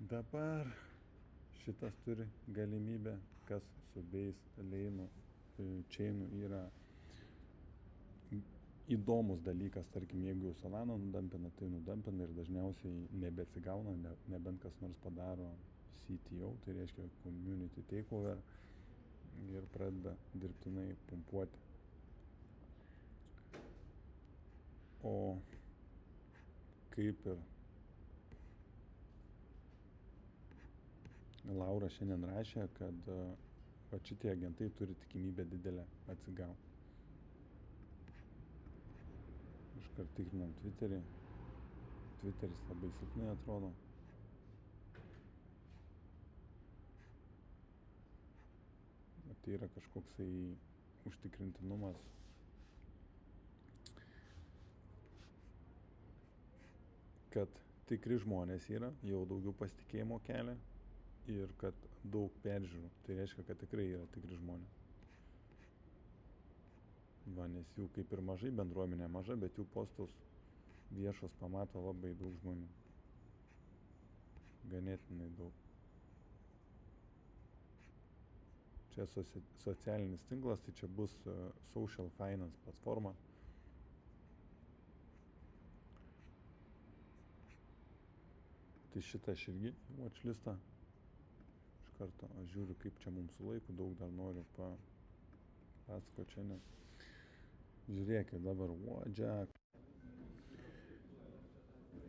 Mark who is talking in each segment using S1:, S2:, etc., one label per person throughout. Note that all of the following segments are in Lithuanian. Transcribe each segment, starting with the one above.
S1: Dabar šitas turi galimybę, kas su base lane'u chain'u yra įdomus dalykas. Tarkim, jeigu jau Solana nudampina, tai nudampina ir dažniausiai nebeatsigauna, nebent kas nors padaro CTO, tai reiškia community takeover, ir pradeda dirbtinai pumpuoti. O kaip ir Laura šiandien rašė, kad šitie agentai turi tikimybę didelę atsigauti. Iškart tikrinam Twitterį. Twitteris labai silpnai atrodo. Tai yra kažkoksai užtikrintinumas. Kad tikri žmonės yra, jau daugiau pasitikėjimo kelia ir kad daug peržiūrų. Tai reiškia, kad tikrai yra tikri žmonės. Va, nes jų kaip ir mažai, bendruomenė maža, bet jų postus viešos pamato labai daug žmonių. Ganėtinai daug. Čia socialinis tinklas, tai čia bus social finance platforma. Tai šitą aš irgi watchlistą. Iš karto aš žiūriu, kaip čia mums su laiku, daug dar noriu papasakoti čia, nes žiūrėkit dabar Wojak.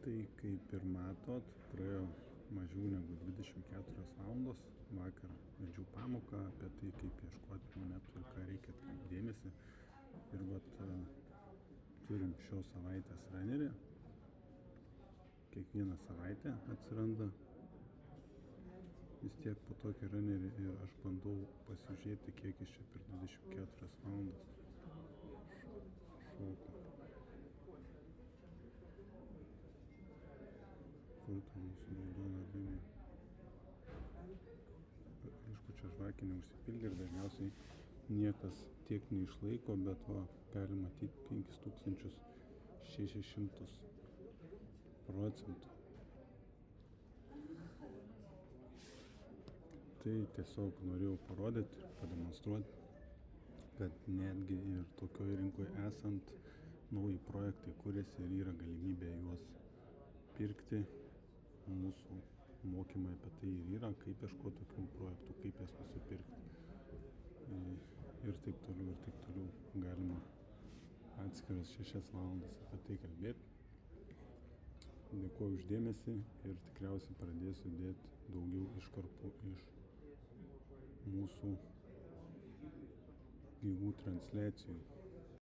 S1: Tai kaip ir matot, praėjo mažiau negu 24 valandos. Vakar vedžiau pamoką apie tai, kaip ieškoti monetų ir ką reikia atkreipti dėmesį. Ir vat turim šios savaitės runnerį. Kiekvieną savaitę atsiranda vis tiek po tokį runnerį ir aš bandau pasižiūrėti, kiek jis čia per 24 valandas šoko. Kur ta mūsų raudona linija? Aišku, čia žvakė neužsipildė ir dažniausiai niekas tiek neišlaiko, bet va, gali matyti 5600%. Tai tiesiog norėjau parodyti ir pademonstruoti, kad netgi ir tokioje rinkoje esant nauji projektai kuriasi ir yra galimybė juos pirkti. Mūsų mokymai apie tai ir yra, kaip ieškoti tokių projektų, kaip jas nusipirkti. Ir taip toliau. Galima atskiras 6 valandas apie tai kalbėti. Dėkuoju uždėmesį ir tikriausiai pradėsiu dėti daugiau iškarpų iš mūsų gyvų transliacijų.